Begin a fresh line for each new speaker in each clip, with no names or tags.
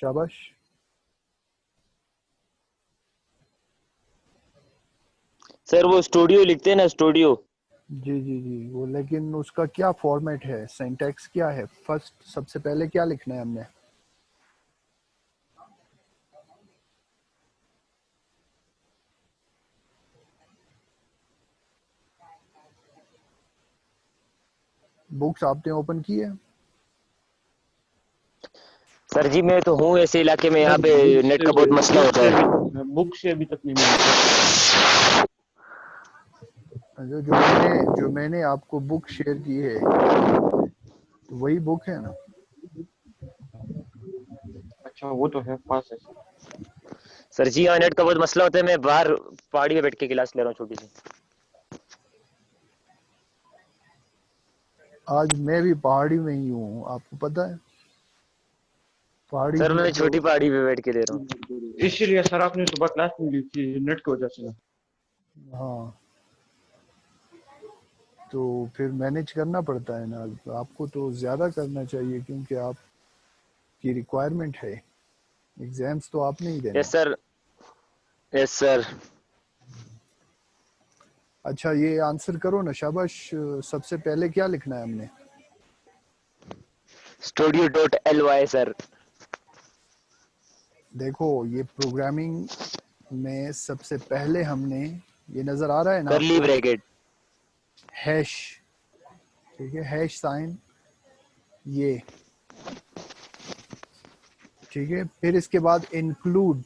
शाबाश।
सर वो स्टूडियो लिखते हैं ना, स्टूडियो।
जी जी जी, वो लेकिन उसका क्या फॉर्मेट है, सिंटैक्स क्या है? फर्स्ट सबसे पहले क्या लिखना है हमने? बुक्स आपने ओपन की है?
सर जी मैं तो हूँ ऐसे इलाके में, यहाँ पे नेट का बहुत मसला होता है।
बुक से अभी तक नहीं मिली।
जो मैंने आपको बुक शेयर की है तो वही बुक है ना?
अच्छा वो तो है, पास है।
सर जी यहाँ नेट का बहुत मसला होता है, मैं बाहर पहाड़ी पे बैठ के क्लास ले रहा हूँ छोटी सी।
आज मैं भी पहाड़ी में ही हूँ, आपको पता है। पहाड़ी
सर
में
मैं
जो,
छोटी पहाड़ी पे बैठ के ले रहा हूँ।
इसीलिए सर आपने सुबह क्लास नहीं ली थी नेट की वजह से।
हाँ तो फिर मैनेज करना पड़ता है ना, आपको तो ज़्यादा करना चाहिए क्योंकि आपकी रिक्वायरमेंट है, एग्जाम्स तो आपने ही देने
यस
हैं।
Sir, yes sir.
अच्छा ये आंसर करो ना, शाबाश। सबसे पहले क्या लिखना है हमने?
studio.ly sir.
देखो ये प्रोग्रामिंग में सबसे पहले हमने, ये नज़र आ रहा है ना
करली
आपको,
ब्रैकेट।
हैश, ठीक है, हैश साइन ये, ठीक है। फिर इसके बाद इंक्लूड,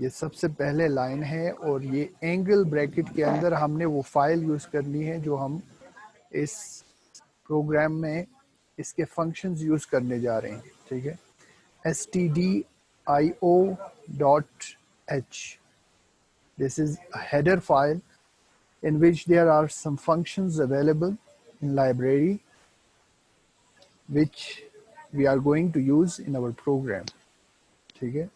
ये सबसे पहले लाइन है, और ये एंगल ब्रैकेट के अंदर हमने वो फाइल यूज़ करनी है जो हम इस प्रोग्राम में इसके फंक्शंस यूज़ करने जा रहे हैं, ठीक है। stdio.h, this is a header file in which there are some functions available in library which we are going to use in our program, ठीक है।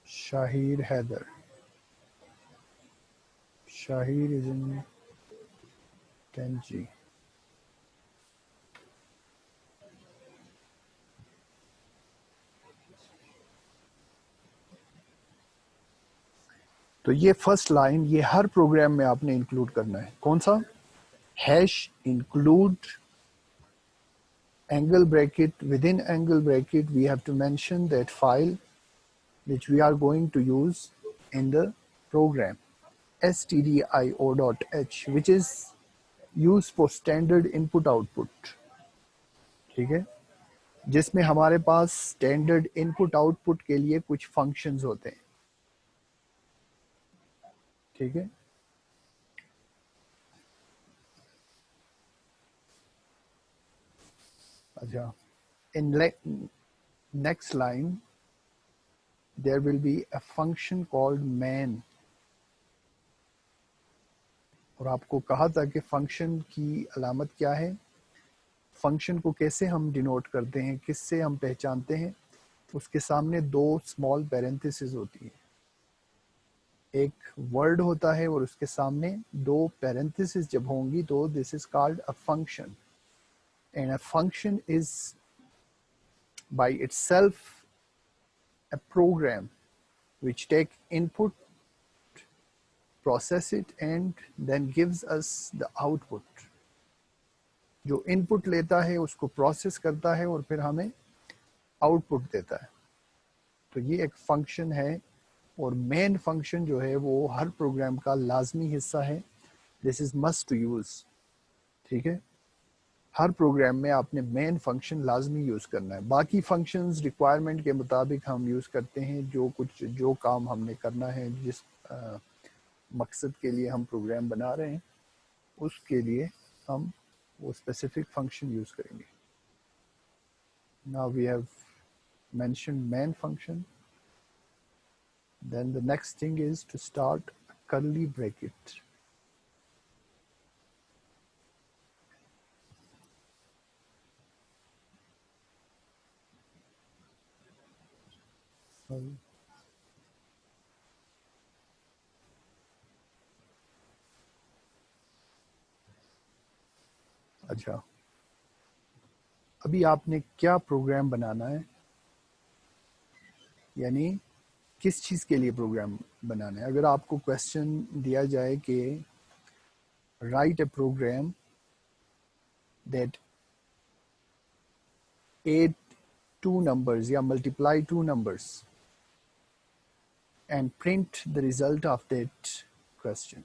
Shahir Haider, Shahir is in 10G. तो ये फर्स्ट लाइन, ये हर programme में आपने include करना है। कौन सा? Hash include angle bracket, within angle bracket we have to mention that file which we are going to use in the program, stdio.h, which is used for standard input output, ठीक है, जिसमें हमारे पास standard input output के लिए कुछ functions होते हैं, ठीक है। अच्छा, in next line there will be a function called main, और आपको कहा था कि फंक्शन की अलामत क्या है, फंक्शन को कैसे हम डिनोट करते हैं, किससे हम पहचानते हैं, उसके सामने दो स्मॉल पैरेंथेसिस होती है, एक वर्ड होता है और उसके सामने दो पैरेंथेसिस जब होंगी तो this is called a function, and a function is by itself a program which take input, process it and then gives us the output. जो इनपुट लेता है उसको प्रोसेस करता है और फिर हमें आउटपुट देता है, तो ये एक फंक्शन है। और मेन फंक्शन जो है वो हर प्रोग्राम का लाजमी हिस्सा है, this is must to use, ठीक है। हर प्रोग्राम में आपने मेन फंक्शन लाजमी यूज़ करना है, बाकी फंक्शंस रिक्वायरमेंट के मुताबिक हम यूज़ करते हैं, जो काम हमने करना है, जिस मकसद के लिए हम प्रोग्राम बना रहे हैं उसके लिए हम वो स्पेसिफिक फंक्शन यूज़ करेंगे। Now we have mentioned main function, then the next thing is to start a curly bracket. अच्छा, अभी आपने क्या प्रोग्राम बनाना है, यानी किस चीज़ के लिए प्रोग्राम बनाना है? अगर आपको क्वेश्चन दिया जाए कि write a program that add two numbers या multiply two numbers and print the result of that question,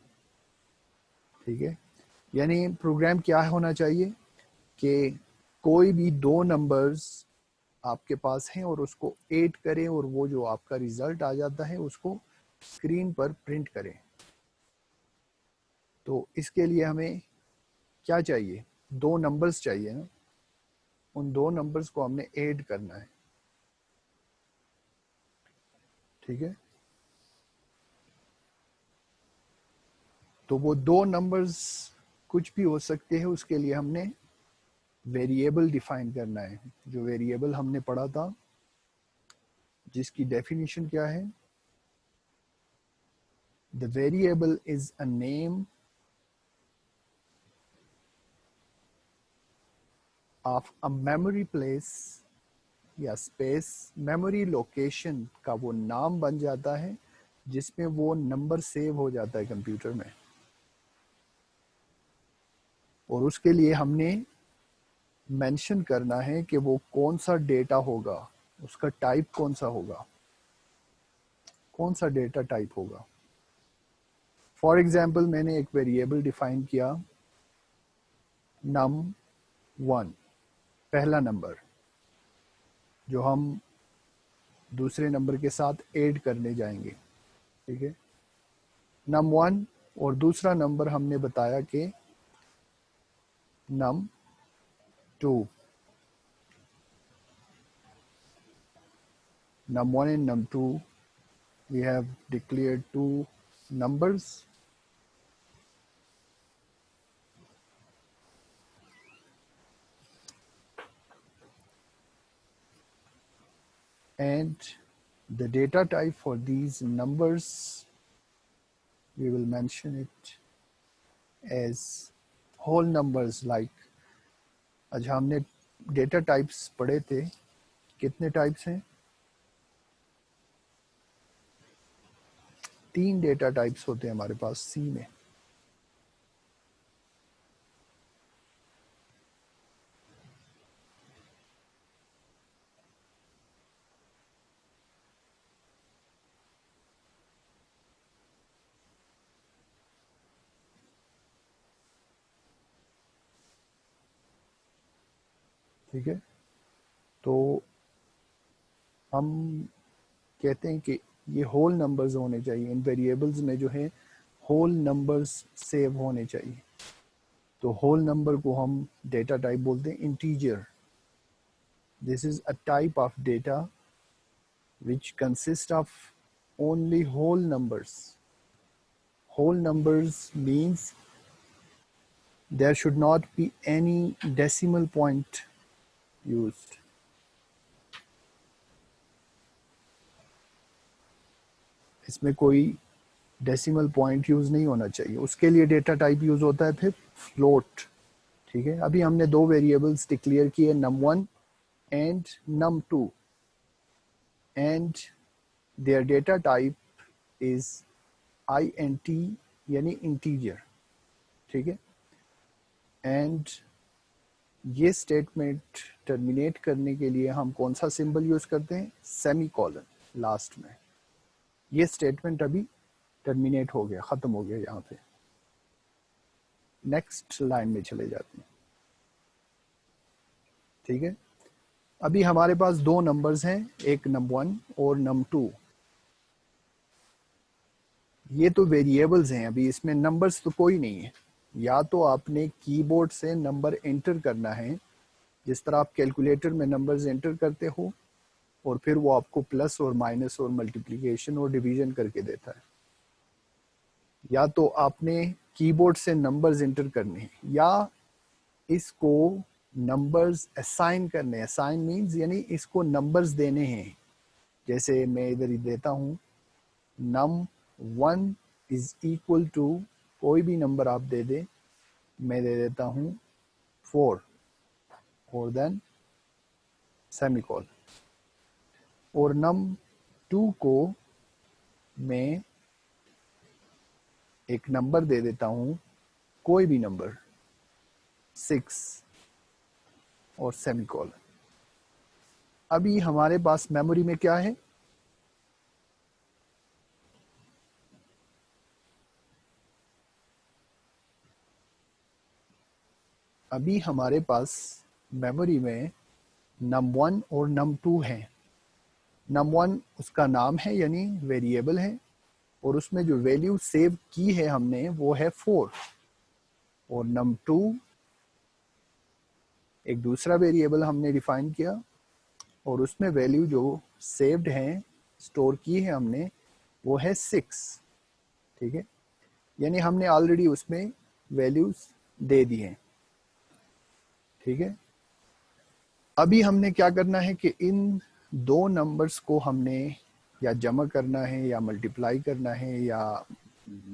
ठीक है, यानी प्रोग्राम क्या होना चाहिए कि कोई भी दो नंबर्स आपके पास हैं और उसको ऐड करें और वो जो आपका रिजल्ट आ जाता है उसको स्क्रीन पर प्रिंट करें। तो इसके लिए हमें क्या चाहिए, दो नंबर्स चाहिए ना, उन दो नंबर्स को हमने ऐड करना है, ठीक है। तो वो दो नंबर्स कुछ भी हो सकते हैं, उसके लिए हमने वेरिएबल डिफाइन करना है। जो वेरिएबल हमने पढ़ा था जिसकी डेफिनेशन क्या है, the variable is a name of a memory place या स्पेस, मेमोरी लोकेशन का वो नाम बन जाता है जिसमें वो नंबर सेव हो जाता है कंप्यूटर में। और उसके लिए हमने मेंशन करना है कि वो कौन सा डेटा होगा, उसका टाइप कौन सा होगा, कौन सा डेटा टाइप होगा। फॉर एग्जाम्पल मैंने एक वेरिएबल डिफाइन किया num1, पहला नंबर जो हम दूसरे नंबर के साथ ऐड करने जाएंगे, ठीक है, num1, और दूसरा नंबर हमने बताया कि num2, num1 and num2 we have declared two numbers, and the data type for these numbers we will mention it as whole numbers like, अच्छा हमने डेटा टाइप्स पढ़े थे, कितने टाइप्स हैं, 3 डेटा टाइप्स होते हैं हमारे पास सी में। ठीक है, तो हम कहते हैं कि ये होल नंबर्स होने चाहिए, इन वेरिएबल्स में जो है होल नंबर्स सेव होने चाहिए। तो होल नंबर को हम डेटा टाइप बोलते हैं integer. This is a type of data which consist of only whole numbers. Whole numbers means there should not be any decimal point used. इसमें कोई decimal point use नहीं होना चाहिए। उसके लिए डेटा टाइप यूज होता है फिर फ्लोट, ठीक है। अभी हमने दो वेरिएबल्स डिक्लेयर किए num1 and num2 and there data type is int यानी इंटीजर, ठीक है। एंड ये स्टेटमेंट टर्मिनेट करने के लिए हम कौन सा सिंबल यूज करते हैं, सेमी कॉलन लास्ट में। ये स्टेटमेंट अभी टर्मिनेट हो गया, खत्म हो गया यहाँ पे। नेक्स्ट लाइन में चले जाते हैं, ठीक है। अभी हमारे पास दो नंबर्स हैं, एक num1 और num2। ये तो वेरिएबल्स हैं, अभी इसमें नंबर्स तो कोई नहीं है। या तो आपने कीबोर्ड से नंबर एंटर करना है, जिस तरह आप कैलकुलेटर में नंबर्स एंटर करते हो और फिर वो आपको प्लस और माइनस और मल्टीप्लिकेशन और डिवीजन करके देता है। या तो आपने कीबोर्ड से नंबर्स एंटर करने हैं या इसको नंबर्स असाइन करने हैं। असाइन मीन्स यानी इसको नंबर्स देने हैं, जैसे मैं इधर ही देता हूँ num1 इज इक्वल टू कोई भी नंबर आप दे दें, मैं दे देता हूँ 4 और देन सेमीकोलन, और num2 को मैं एक नंबर दे देता हूँ, कोई भी नंबर 6 और सेमीकोलन। अभी हमारे पास मेमोरी में क्या है, अभी हमारे पास मेमोरी में num1 और num2 है। num1 उसका नाम है यानी वेरिएबल है, और उसमें जो वैल्यू सेव की है हमने वो है 4, और num2 एक दूसरा वेरिएबल हमने डिफाइन किया और उसमें वैल्यू जो सेव्ड है, स्टोर की है हमने, वो है 6। ठीक है, यानी हमने ऑलरेडी उसमें वैल्यूज दे दी हैं। ठीक है, अभी हमने क्या करना है कि इन दो नंबर्स को हमने या जमा करना है या मल्टीप्लाई करना है या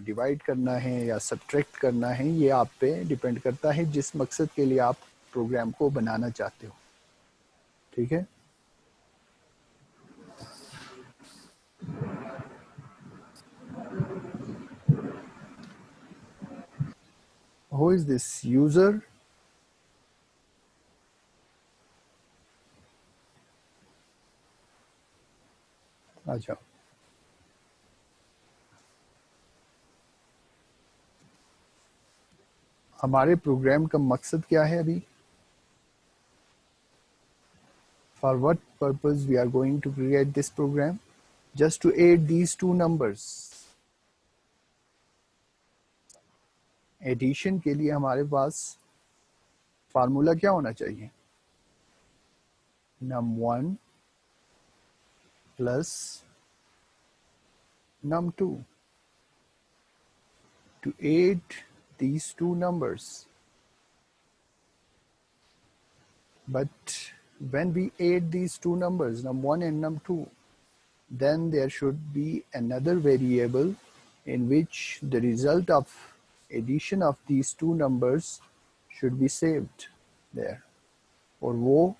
डिवाइड करना है या सब्ट्रैक्ट करना है, ये आप पे डिपेंड करता है जिस मकसद के लिए आप प्रोग्राम को बनाना चाहते हो। ठीक है, who is this user? अच्छा, हमारे प्रोग्राम का मकसद क्या है अभी? For what purpose we are going to create this program? Just to add these two numbers. Addition के लिए हमारे पास फार्मूला क्या होना चाहिए? num1 plus num2 to add these two numbers. But when we add these two numbers, num1 and num2, then there should be another variable in which the result of addition of these two numbers should be saved there. और वो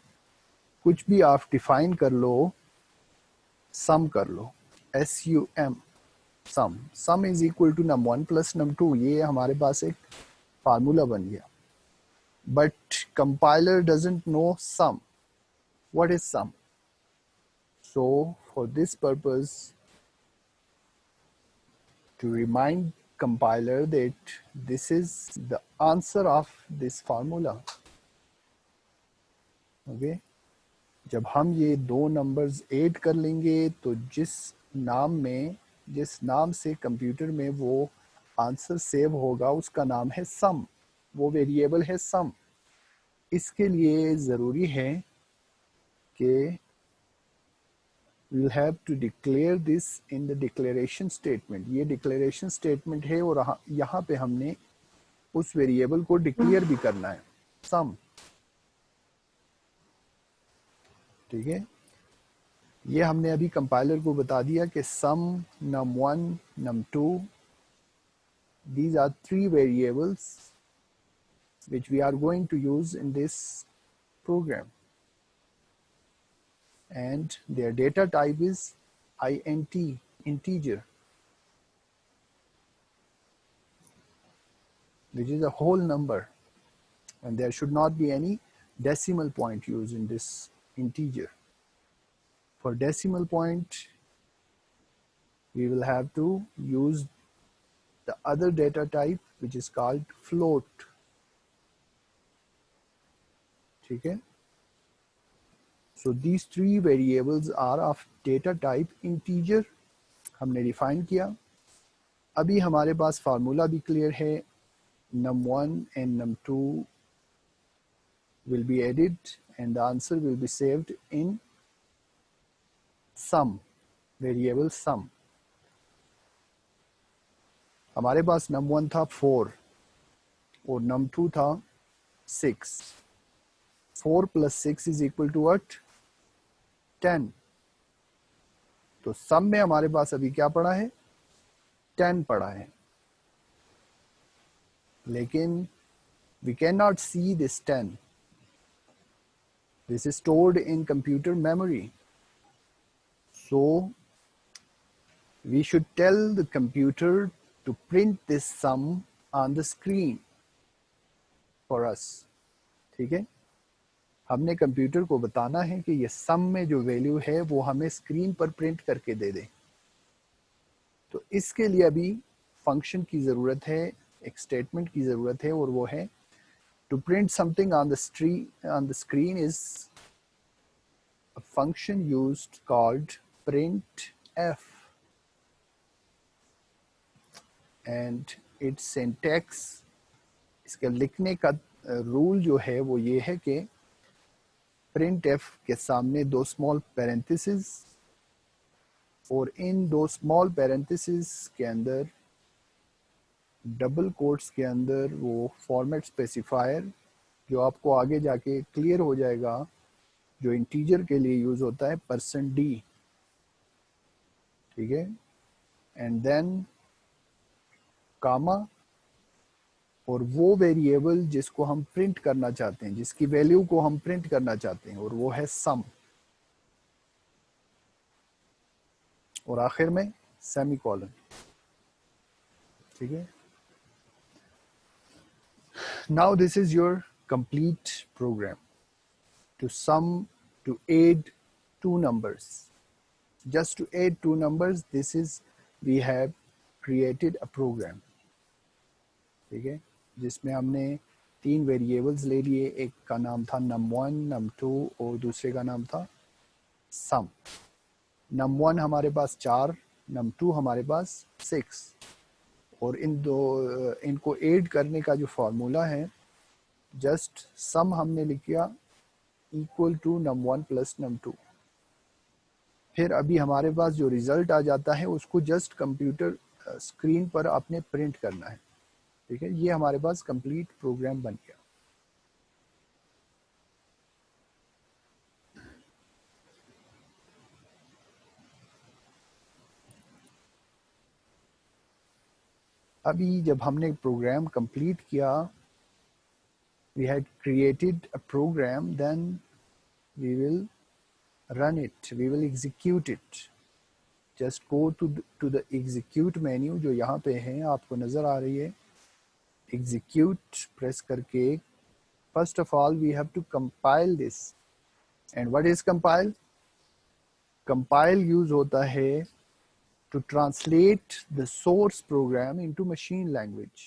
कुछ भी आप define कर लो, sum कर लो, SUM, sum is equal to num1 plus num2, ये हमारे पास एक फार्मूला बन गया। But compiler doesn't know sum, what is sum? So for this purpose, to remind compiler that this is the answer of this formula. Okay, जब हम ये दो नंबर्स ऐड कर लेंगे तो जिस नाम से कंप्यूटर में वो आंसर सेव होगा उसका नाम है सम, वो वेरिएबल है सम। इसके लिए ज़रूरी है कि we'll have to declare this in the declaration statement. ये declaration statement है और यहाँ पे हमने उस वेरिएबल को डिक्लेयर भी करना है, सम। ठीक है, ये हमने अभी कंपाइलर को बता दिया कि सम, num1, num2, these are three variables which we are going to use in this program, and their data type is int, integer, which is a whole number, and there should not be any decimal point used in this integer. For decimal point, we will have to use the other data type which is called float. ठीक है, so these three variables are of data type integer, हमने define किया। अभी हमारे पास formula भी clear है, num1 and num2 will be added and the answer will be saved in sum, variable sum। हमारे पास num1 था 4 और num2 था 6। 4 plus 6 is equal to what? 10। तो सम में हमारे पास अभी क्या पड़ा है, 10 पड़ा है, लेकिन we cannot see this 10. This is stored in computer memory. So we should tell the computer to print this sum on the screen for us. ठीक है, हमने कंप्यूटर को बताना है कि ये सम में जो वैल्यू है वो हमें स्क्रीन पर प्रिंट करके दे दे। तो इसके लिए अभी फंक्शन की ज़रूरत है, एक स्टेटमेंट की ज़रूरत है, और वो है to print something on the screen is a function used called printf, and its syntax, इसके लिखने का रूल जो है वो ये है कि printf के सामने दो स्मॉल पैरेंथेसिस, और इन दो स्मॉल पैरेंथेसिस के अंदर डबल कोट्स के अंदर वो फॉर्मेट स्पेसिफायर जो आपको आगे जाके क्लियर हो जाएगा, जो इंटीजर के लिए यूज होता है %d, ठीक है, एंड देन कामा, और वो वेरिएबल जिसको हम प्रिंट करना चाहते हैं, जिसकी वैल्यू को हम प्रिंट करना चाहते हैं, और वो है सम, और आखिर में सेमीकोलन, ठीक है। Now this is your complete program to sum, to add two numbers. Just to add two numbers, this is, we have created a program, ठीक है, जिसमें हमने 3 वेरिएबल्स ले लिए, एक का नाम था num1, num2 और दूसरे का नाम था sum. num1 हमारे पास 4, num2 हमारे पास 6, और इनको ऐड करने का जो फार्मूला है, जस्ट सम हमने लिख दिया equal to num1 plus num2। फिर अभी हमारे पास जो रिजल्ट आ जाता है उसको जस्ट कंप्यूटर स्क्रीन पर आपने प्रिंट करना है, ठीक है। ये हमारे पास कंप्लीट प्रोग्राम बन गया। अभी जब हमने प्रोग्राम कंप्लीट किया, we had created a program, then we will run it, we will execute it. Just go to the execute menu जो यहाँ पे है, आपको नज़र आ रही है, execute press करके first of all we have to compile this. And what is compile? Compile use होता है to translate the source program into machine language.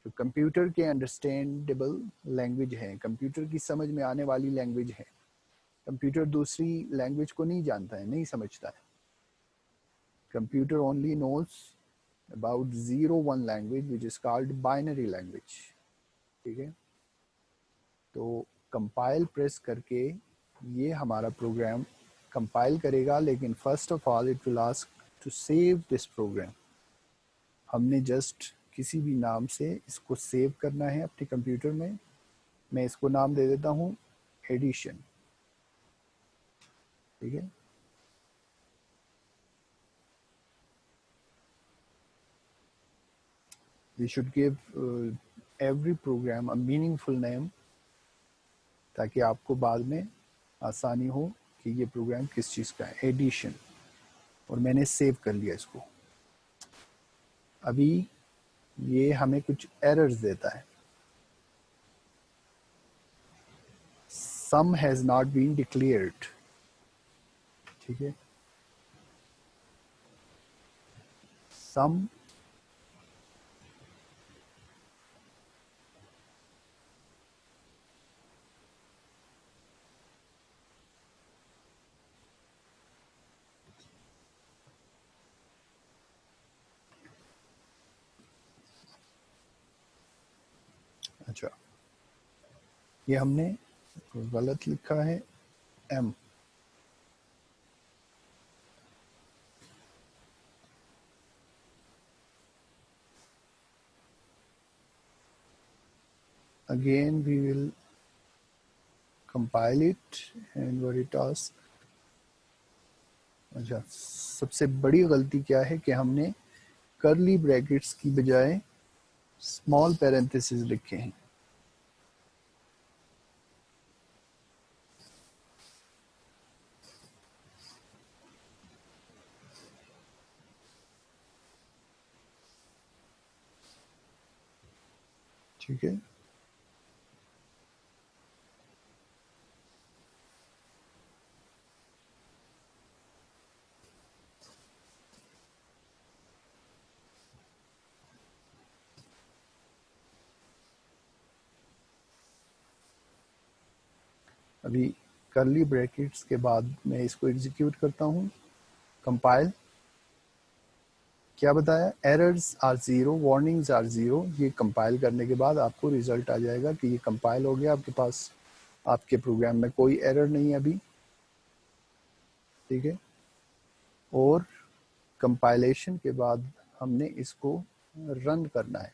तो कंप्यूटर के अंडरस्टैंडेबल लैंग्वेज है, कंप्यूटर की समझ में आने वाली लैंग्वेज है। कंप्यूटर दूसरी लैंग्वेज को नहीं जानता है, नहीं समझता है। Computer only knows about 0-1 language which is called binary language, ठीक है। तो कंपाइल प्रेस करके ये हमारा प्रोग्राम कंपाइल करेगा, लेकिन first of all it will ask to save this program. हमने जस्ट किसी भी नाम से इसको सेव करना है अपने कंप्यूटर में। मैं इसको नाम दे देता हूँ एडिशन, ठीक है। We should give every program a meaningful name, ताकि आपको बाद में आसानी हो कि ये प्रोग्राम किस चीज़ का है। एडिशन, और मैंने सेव कर लिया इसको। अभी ये हमें कुछ एरर्स देता है। सम हैज नॉट बीन डिक्लेयर्ड, ठीक है। सम अच्छा, ये हमने गलत लिखा है m, again we will compile it, and what it asks, اچھا، سب سے بڑی غلطی کیا ہے کہ ہم نے کرلی بریکٹس کی بجائے اسمال پیرنتھسز لکھے ہیں. ٹھیک ہے، ابھی کرلی بریکٹس کے بعد میں اس کو ایگزیکیوٹ کرتا ہوں. کمپائل، کیا بتایا؟ Errors are zero, warnings are zero. یہ کمپائل کرنے کے بعد آپ کو ریزلٹ آ جائے گا کہ یہ کمپائل ہو گیا، آپ کے پاس آپ کے پروگرام میں کوئی ایرر نہیں ہے ابھی. ٹھیک ہے، اور کمپائلیشن کے بعد ہم نے اس کو رن کرنا ہے.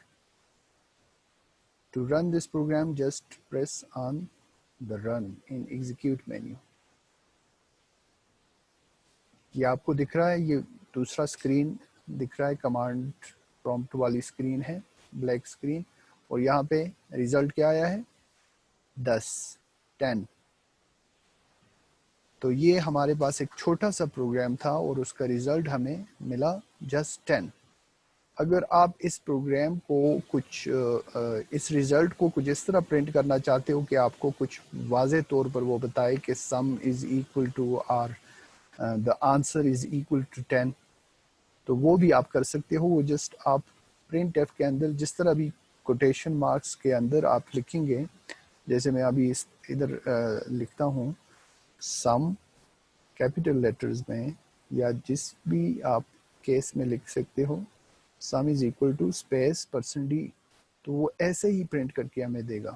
To run this program just press on the run in execute menu. یہ آپ کو دکھ رہا ہے، یہ دوسرا اسکرین دکھ رہا ہے، کمانڈ پرومپٹ والی اسکرین ہے، بلیک اسکرین، اور یہاں پہ ریزلٹ کیا آیا ہے؟ 10. تو یہ ہمارے پاس ایک چھوٹا سا پروگرام تھا اور اس کا ریزلٹ ہمیں ملا جسٹ 10. اگر آپ اس پروگرام کو کچھ اس ریزلٹ کو کچھ اس طرح پرنٹ کرنا چاہتے ہو کہ آپ کو کچھ واضح طور پر وہ بتائے کہ سم از ایکول ٹو اور the answer is equal to 10، تو وہ بھی آپ کر سکتے ہو. وہ جسٹ آپ پرنٹ ایف کے اندر جس طرح بھی کوٹیشن مارکس کے اندر آپ لکھیں گے، جیسے میں ابھی ادھر لکھتا ہوں سم کیپیٹل لیٹرز میں، یا جس بھی آپ کیس میں لکھ سکتے ہو، sum is equal to space %d، تو وہ ایسے ہی پرنٹ کر کے ہمیں دے گا.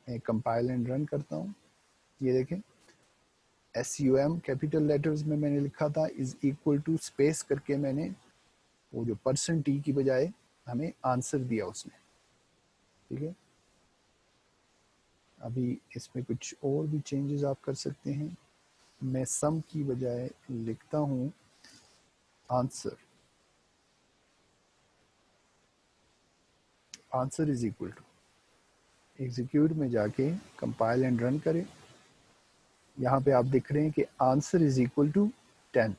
میں کمپائل اینڈ رن کرتا ہوں. یہ دیکھیں SUM کیپیٹل لیٹرز میں نے لکھا تھا از اکول ٹو اسپیس کر کے میں نے وہ جو %t کی بجائے ہمیں آنسر دیا اس نے. ٹھیک ہے، ابھی اس میں کچھ اور بھی چینجز آپ کر سکتے ہیں. میں سم کی بجائے لکھتا ہوں answer. Answer is equal to, execute میں جا کے کمپائل اینڈ رن کریں. یہاں پہ آپ دیکھ رہے ہیں کہ آنسر از اکول ٹو 10.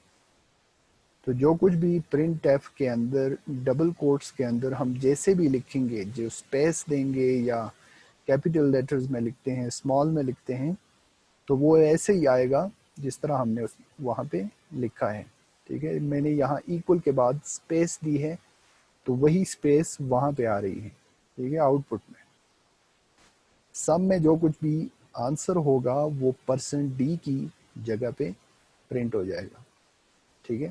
تو جو کچھ بھی پرنٹ ایف کے اندر ڈبل کوٹس کے اندر ہم جیسے بھی لکھیں گے، جو اسپیس دیں گے یا کیپیٹل لیٹرز میں لکھتے ہیں، اسمال میں لکھتے ہیں، تو وہ ایسے ہی آئے گا جس طرح ہم نے وہاں پہ لکھا ہے. ٹھیک ہے، میں نے یہاں ایکول کے بعد اسپیس دی ہے تو وہی اسپیس وہاں پہ آ رہی ہے. ٹھیک ہے، آؤٹ پٹ میں سم میں جو کچھ بھی آنسر ہوگا وہ %d کی جگہ پہ پرنٹ ہو جائے گا. ٹھیک ہے،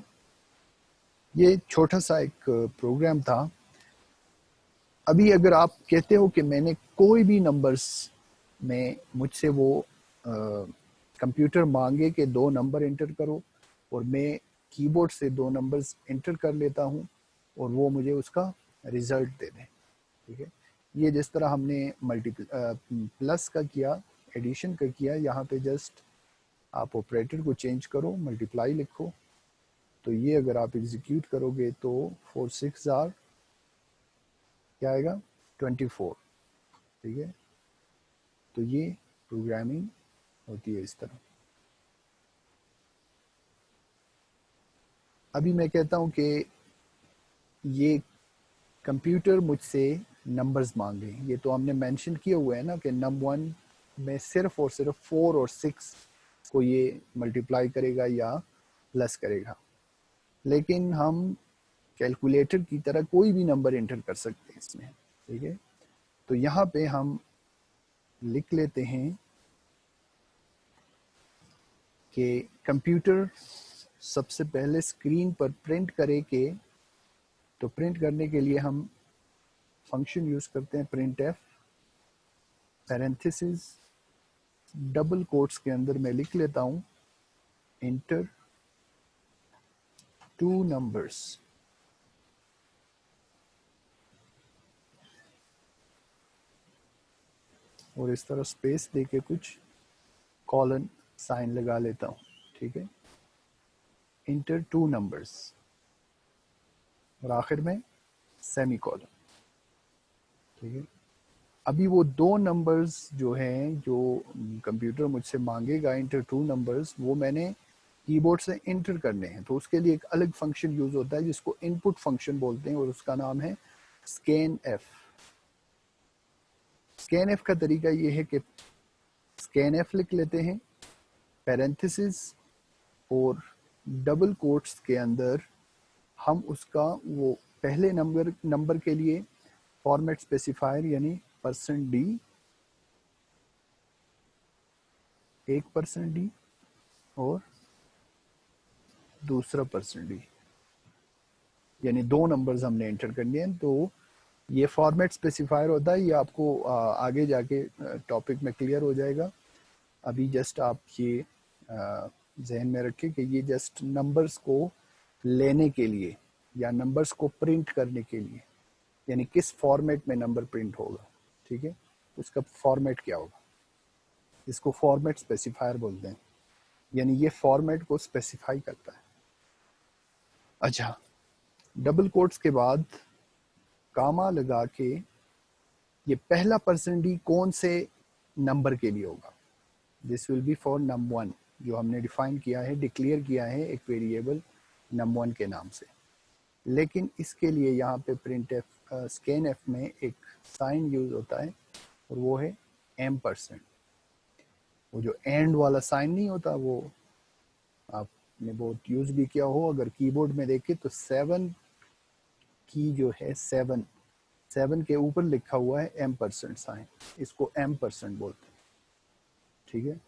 یہ چھوٹا سا ایک پروگرام تھا. ابھی اگر آپ کہتے ہو کہ میں نے کوئی بھی نمبرز میں مجھ سے وہ کمپیوٹر مانگے کہ 2 نمبر انٹر کرو، اور میں کی بورڈ سے 2 نمبرز انٹر کر لیتا ہوں اور وہ مجھے اس کا ریزلٹ دے دیں. ٹھیک ہے، یہ جس طرح ہم نے پلس کا کیا، ایڈیشن کا کیا، یہاں پہ جسٹ آپ آپریٹر کو چینج کرو، ملٹیپلائی لکھو، تو یہ اگر آپ ایگزیکیوٹ کرو گے تو 4 6 آر کیا آئے گا 24. ٹھیک ہے، تو یہ پروگرامنگ ہوتی ہے اس طرح. ابھی میں کہتا ہوں کہ یہ کمپیوٹر مجھ سے نمبرز مانگے، یہ تو ہم نے مینشن کیا ہوا ہے نا کہ num1 میں صرف اور صرف 4 اور 6 کو یہ ملٹیپلائی کرے گا یا پلس کرے گا، لیکن ہم کیلکولیٹر کی طرح کوئی بھی نمبر انٹر کر سکتے ہیں اس میں. ٹھیک ہے، تو یہاں پہ ہم لکھ لیتے ہیں کہ کمپیوٹر سب سے پہلے اسکرین پر پرنٹ کرے کہ، تو پرنٹ کرنے کے لیے ہم فنکشن یوز کرتے ہیں print f parentheses double quotes کے اندر میں لکھ لیتا ہوں انٹر 2 نمبرس. اور اس طرح اسپیس دے کے کچھ کالن سائن لگا لیتا ہوں. ٹھیک ہے، इंटर 2 नंबर्स और आखिर में सेमी कॉलन। ठीक है, अभी वो 2 नंबर्स जो हैं जो कंप्यूटर मुझसे मांगेगा इंटर 2 नंबर्स, वो मैंने कीबोर्ड से इंटर करने हैं। तो उसके लिए एक अलग फंक्शन यूज होता है जिसको इनपुट फंक्शन बोलते हैं और उसका नाम है स्कैन एफ। स्कैन एफ का तरीका ये है कि स्कैन एफ लिख लेते हैं, पैरेंथेसिस और डबल कोट्स के अंदर हम उसका वो पहले नंबर के लिए फॉर्मेट स्पेसिफायर यानी %d, एक %d और दूसरा %d, यानी 2 नंबर्स हमने एंटर करने हैं। तो ये फॉर्मेट स्पेसिफायर होता है, ये आपको आगे जाके टॉपिक में क्लियर हो जाएगा। अभी जस्ट आप ये जहन में रखें कि ये जस्ट नंबर्स को लेने के लिए या नंबर्स को प्रिंट करने के लिए, यानी किस फॉर्मेट में नंबर प्रिंट होगा, ठीक है, उसका फॉर्मेट क्या होगा, इसको फॉर्मेट स्पेसिफायर बोलते हैं, यानी ये फॉर्मेट को स्पेसिफाई करता है। अच्छा, डबल कोट्स के बाद कामा लगा के ये पहला %d कौन से नंबर के लिए होगा, this will be for num1, जो हमने डिफाइन किया है, डिक्लेयर किया है एक वेरिएबल num1 के नाम से। लेकिन इसके लिए यहाँ पे प्रिंट एफ स्कैन एफ में एक साइन यूज होता है और वो है %। वो जो एंड वाला साइन नहीं होता, वो आपने बहुत यूज भी किया हो, अगर कीबोर्ड में देखे तो 7 की जो है 7 के ऊपर लिखा हुआ है %, साइन, इसको %, बोलते हैं। ठीक है,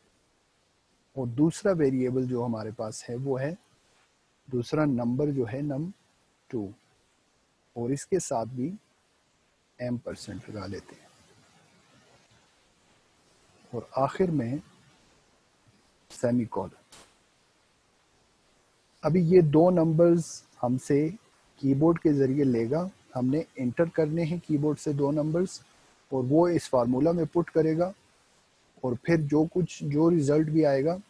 और दूसरा वेरिएबल जो हमारे पास है वो है दूसरा नंबर जो है num2, और इसके साथ भी %, लगा लेते हैं। और आखिर में सेमी कॉलन। अभी ये 2 नंबर्स हमसे कीबोर्ड के जरिए लेगा, हमने इंटर करने हैं कीबोर्ड से 2 नंबर्स, और वो इस फार्मूला में पुट करेगा, और फिर जो रिजल्ट भी आएगा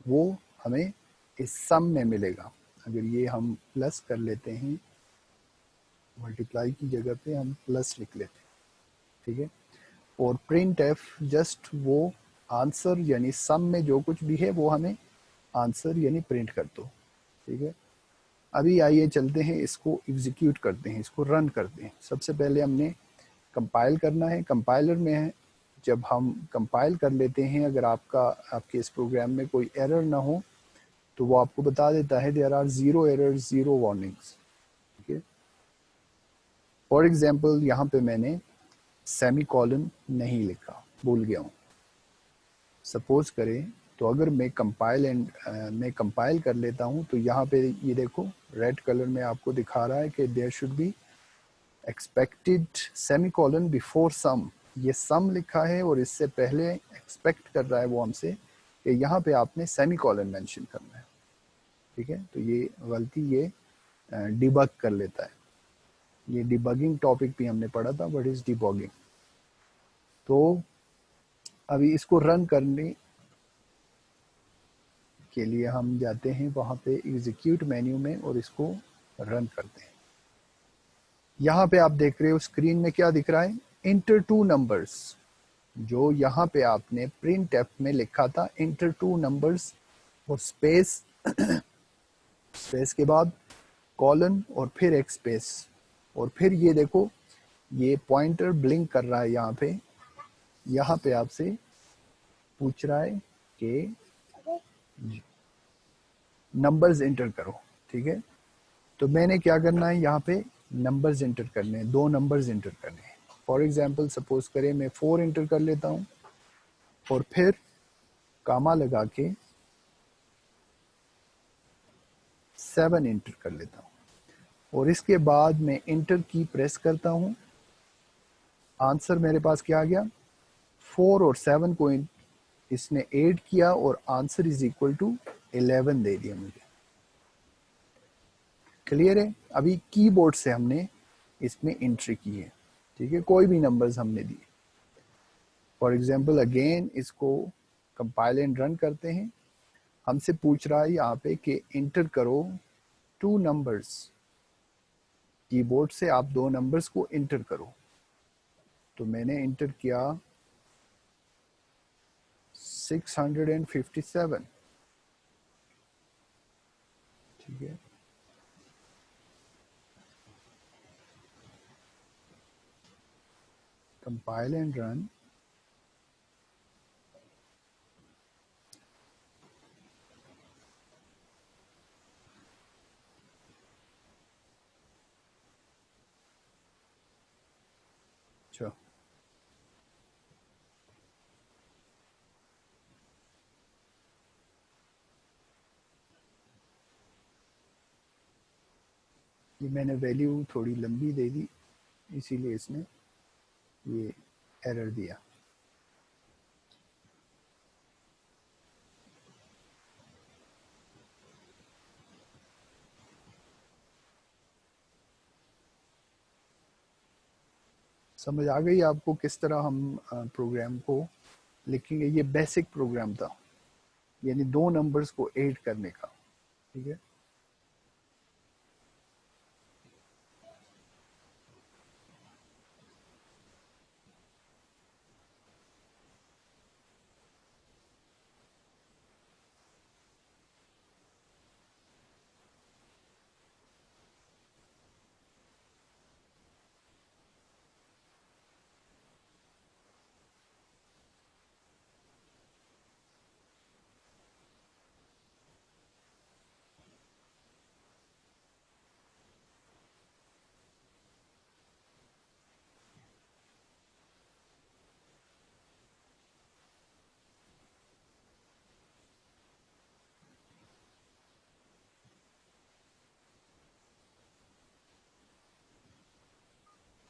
वो हमें इस सम में मिलेगा। अगर ये हम प्लस कर लेते हैं, मल्टीप्लाई की जगह पे हम प्लस लिख लेते हैं, ठीक है, और प्रिंट एफ जस्ट वो आंसर यानी सम में जो कुछ भी है वो हमें आंसर यानी प्रिंट कर दो। ठीक है, अभी आइए चलते हैं, इसको एग्जीक्यूट करते हैं, इसको रन करते हैं। सबसे पहले हमने कंपाइल करना है। कंपाइलर में है, जब हम कंपाइल कर लेते हैं, अगर आपके इस प्रोग्राम में कोई एरर ना हो तो वो आपको बता देता है देयर आर 0 एरर्स 0 वार्निंग्स। ठीक है, फॉर एग्जांपल यहाँ पे मैंने सेमी कॉलन नहीं लिखा, भूल गया हूँ। सपोज करें तो अगर मैं कंपाइल कर लेता हूँ तो यहाँ पे ये देखो रेड कलर में आपको दिखा रहा है कि there should be expected semicolon before sum. ये सम लिखा है और इससे पहले एक्सपेक्ट कर रहा है वो हमसे कि यहाँ पे आपने सेमी कॉलन मेंशन करना है। ठीक है, तो ये गलती ये डिबग कर लेता है। ये डिबगिंग टॉपिक भी हमने पढ़ा था, व्हाट इज डिबगिंग। तो अभी इसको रन करने के लिए हम जाते हैं वहाँ पे एग्जीक्यूट मेन्यू में और इसको रन करते हैं। यहाँ पे आप देख रहे हो स्क्रीन में क्या दिख रहा है, इंटर 2 नंबर्स, जो यहाँ पे आपने प्रिंट एफ में लिखा था इंटर 2 नंबर्स और स्पेस स्पेस के बाद कॉलन और फिर एक स्पेस, और फिर ये देखो ये पॉइंटर ब्लिंक कर रहा है यहाँ पे आपसे पूछ रहा है कि नंबर्स एंटर करो। ठीक है, तो मैंने क्या करना है, यहाँ पे नंबर्स एंटर करने हैं, 2 नंबर्स एंटर करने हैं। फॉर एग्जांपल सपोज करें मैं 4 एंटर कर लेता हूँ और फिर कामा लगा के 7 एंटर कर लेता हूँ, और इसके बाद मैं एंटर की प्रेस करता हूँ। आंसर मेरे पास क्या आ गया, 4 और 7 को इसने ऐड किया और आंसर इज इक्वल टू 11 दे दिया मुझे। क्लियर है, अभी कीबोर्ड से हमने इसमें एंट्री की है। ठीक है, कोई भी नंबर्स हमने दिए। फॉर एग्जांपल अगेन इसको कंपाइल एंड रन करते हैं हमसे पूछ रहा है यहाँ पे कि इंटर करो 2 नंबर्स, कीबोर्ड से आप 2 नंबर्स को इंटर करो। तो मैंने इंटर किया 657, ठीक है। Compile and run. अच्छा, ये मैंने वैल्यू थोड़ी लंबी दे दी, इसीलिए इसने ये एरर दिया। समझ आ गई आपको किस तरह हम प्रोग्राम को लिखेंगे? ये बेसिक प्रोग्राम था, यानी 2 नंबर्स को ऐड करने का, ठीक है।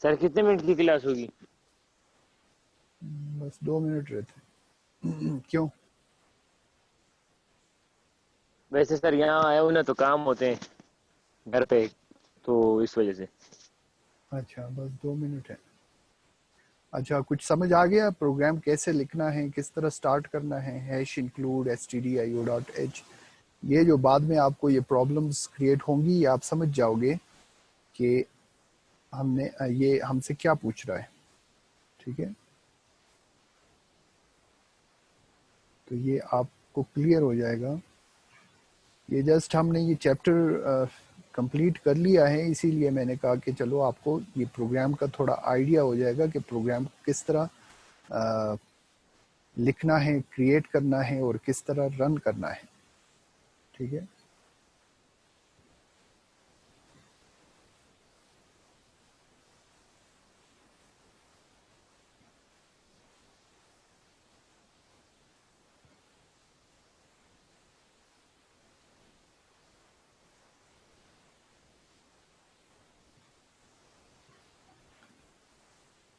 सर कितने मिनट की क्लास होगी?
बस 2 मिनट रहते। क्यों?
वैसे सर यहाँ आया हूँ ना तो काम होते हैं घर पे, तो इस वजह से।
अच्छा, बस 2 मिनट है। अच्छा, कुछ समझ आ गया प्रोग्राम कैसे लिखना है, किस तरह स्टार्ट करना है? हैश इंक्लूड stdio.h, ये जो बाद में आपको ये प्रॉब्लम्स क्रिएट होंगी, ये आप समझ जाओगे कि हमने ये हमसे क्या पूछ रहा है, ठीक है। तो ये आपको क्लियर हो जाएगा। ये जस्ट हमने ये चैप्टर कंप्लीट कर लिया है, इसीलिए मैंने कहा कि चलो आपको ये प्रोग्राम का थोड़ा आइडिया हो जाएगा कि प्रोग्राम किस तरह लिखना है, क्रिएट करना है और किस तरह रन करना है, ठीक है।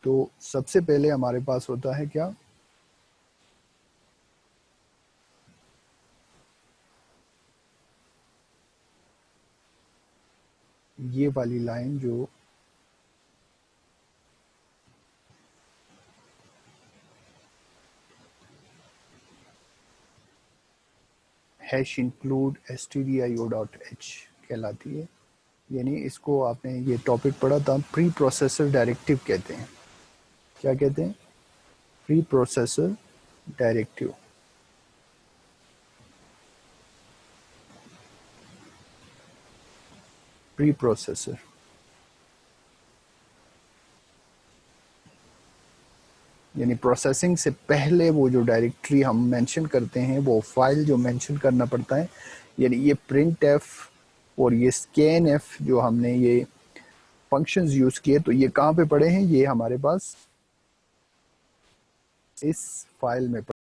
तो सबसे पहले हमारे पास होता है क्या? ये वाली लाइन जो हैश इंक्लूड stdio.h कहलाती है, यानी इसको आपने ये टॉपिक पढ़ा था, प्री प्रोसेसर डायरेक्टिव कहते हैं। क्या कहते हैं? Pre processor directive. Pre processor यानी प्रोसेसिंग से पहले वो जो डायरेक्टरी हम मेंशन करते हैं, वो फाइल जो मेंशन करना पड़ता है, यानी ये प्रिंट एफ और ये स्कैन एफ जो हमने ये फंक्शंस यूज किए, तो ये कहाँ पे पड़े हैं? ये हमारे पास इस फाइल में